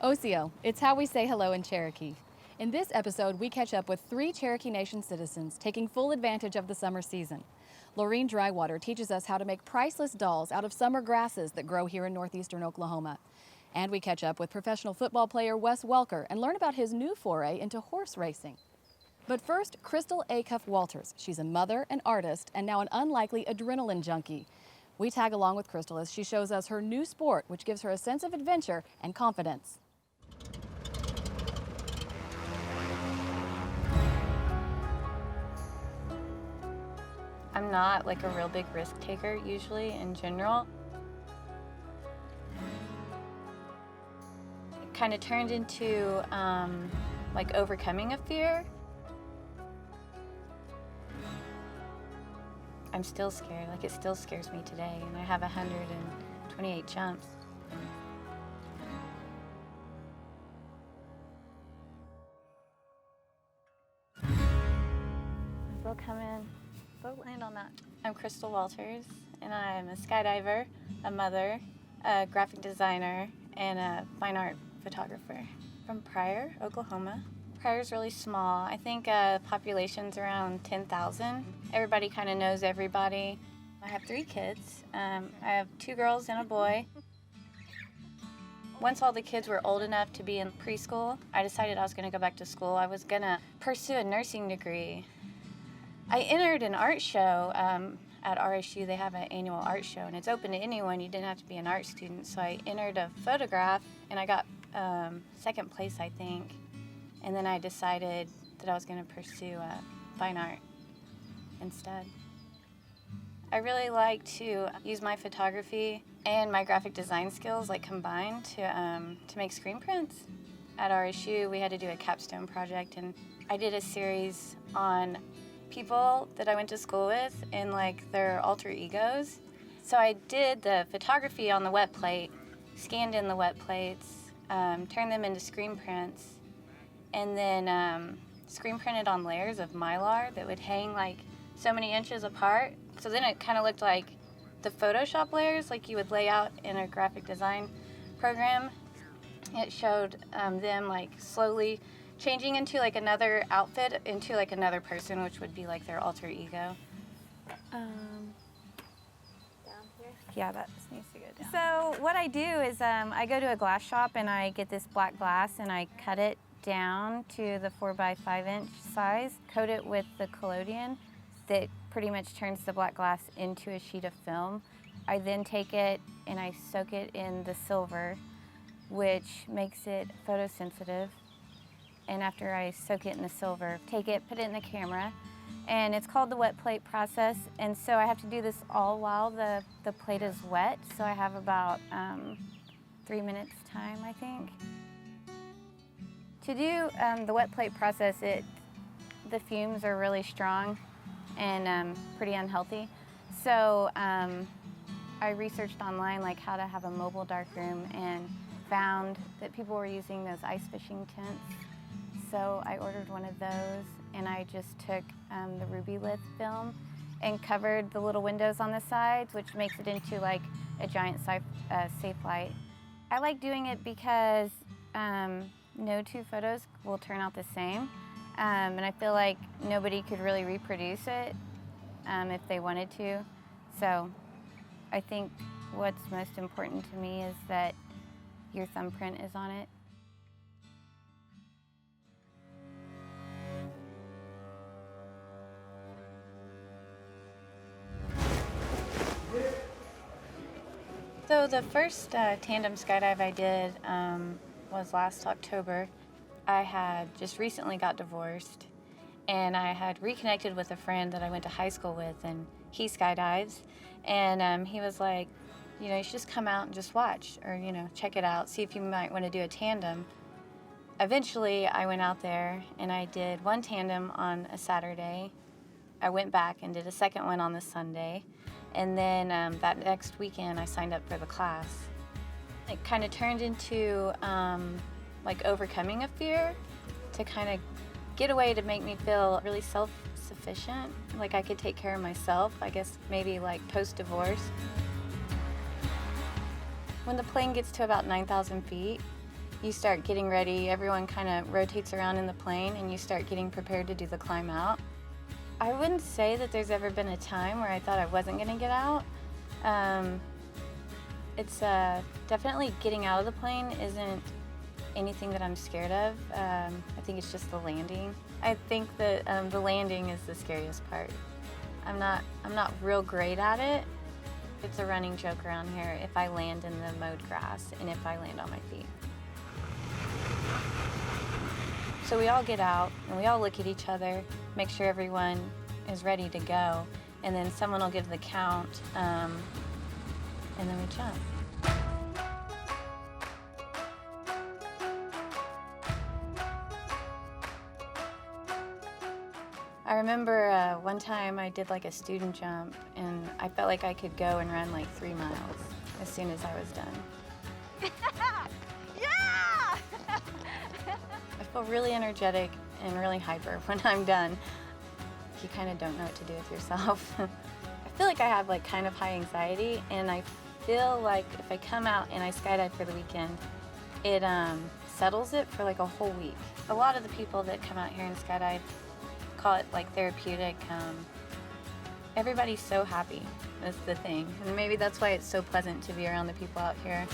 Osiyo, it's how we say hello in Cherokee. In this episode, we catch up with 3 Cherokee Nation citizens taking full advantage of the summer season. Laureen Drywater teaches us how to make priceless dolls out of summer grasses that grow here in northeastern Oklahoma. And we catch up with professional football player Wes Welker and learn about his new foray into horse racing. But first, Crystal Acuff Walters. She's a mother, an artist, and now an unlikely adrenaline junkie. We tag along with Crystal as she shows us her new sport, which gives her a sense of adventure and confidence. I'm not like a real big risk taker usually in general. It kind of turned into like overcoming a fear. I'm still scared, like it still scares me today, and I have 128 jumps. They'll come in. They'll land on that. I'm Crystal Walters, and I'm a skydiver, a mother, a graphic designer, and a fine art photographer from Pryor, Oklahoma. Pryor's really small. I think population's around 10,000. Everybody kind of knows everybody. I have 3 kids. I have 2 girls and a boy. Once all the kids were old enough to be in preschool, I decided I was going to go back to school. I was going to pursue a nursing degree. I entered an art show at RSU. They have an annual art show, and it's open to anyone. You didn't have to be an art student. So I entered a photograph, and I got 2nd place, I think. And then I decided that I was going to pursue fine art instead. I really like to use my photography and my graphic design skills like combined to make screen prints. At RSU, we had to do a capstone project, and I did a series on people that I went to school with and like their alter egos. So I did the photography on the wet plate, scanned in the wet plates, turned them into screen prints, and then screen printed on layers of Mylar that would hang like so many inches apart. So then it kind of looked like the Photoshop layers like you would lay out in a graphic design program. It showed them like slowly changing into like another outfit, into like another person, which would be like their alter ego. Down here? Yeah, that needs to go down. So what I do is I go to a glass shop and I get this black glass and I cut it down to the 4x5 inch size, coat it with the Collodion that pretty much turns the black glass into a sheet of film. I then take it and I soak it in the silver, which makes it photosensitive. And after I soak it in the silver, take it, put it in the camera, and it's called the wet plate process. And so I have to do this all while the plate is wet. So I have about 3 minutes time, I think. To do the wet plate process, the fumes are really strong and pretty unhealthy. So I researched online like how to have a mobile darkroom and found that people were using those ice fishing tents. So I ordered one of those, and I just took the ruby lith film and covered the little windows on the sides, which makes it into like a giant safe light. I like doing it because no 2 photos will turn out the same, and I feel like nobody could really reproduce it if they wanted to. So I think what's most important to me is that your thumbprint is on it. So the first tandem skydive I did was last October. I had just recently got divorced, and I had reconnected with a friend that I went to high school with, and he skydives, and he was like, you know, you should just come out and just watch, or, you know, check it out, see if you might want to do a tandem. Eventually, I went out there, and I did 1 tandem on a Saturday. I went back and did a 2nd one on the Sunday. And then that next weekend, I signed up for the class. It kind of turned into like overcoming a fear to kind of get away to make me feel really self-sufficient, like I could take care of myself, I guess maybe like post-divorce. When the plane gets to about 9,000 feet, you start getting ready. Everyone kind of rotates around in the plane and you start getting prepared to do the climb out. I wouldn't say that there's ever been a time where I thought I wasn't going to get out. It's definitely getting out of the plane isn't anything that I'm scared of. I think it's just the landing. I think that the landing is the scariest part. I'm not real great at it. It's a running joke around here if I land in the mowed grass and if I land on my feet. So we all get out and we all look at each other, make sure everyone is ready to go, and then someone will give the count, and then we jump. I remember one time I did like a student jump and I felt like I could go and run like 3 miles as soon as I was done. Yeah! I feel really energetic and really hyper when I'm done. You kind of don't know what to do with yourself. I feel like I have like kind of high anxiety, and I feel like if I come out and I skydive for the weekend, it settles it for like a whole week. A lot of the people that come out here and skydive call it like therapeutic. Everybody's so happy. That's the thing. And maybe that's why it's so pleasant to be around the people out here.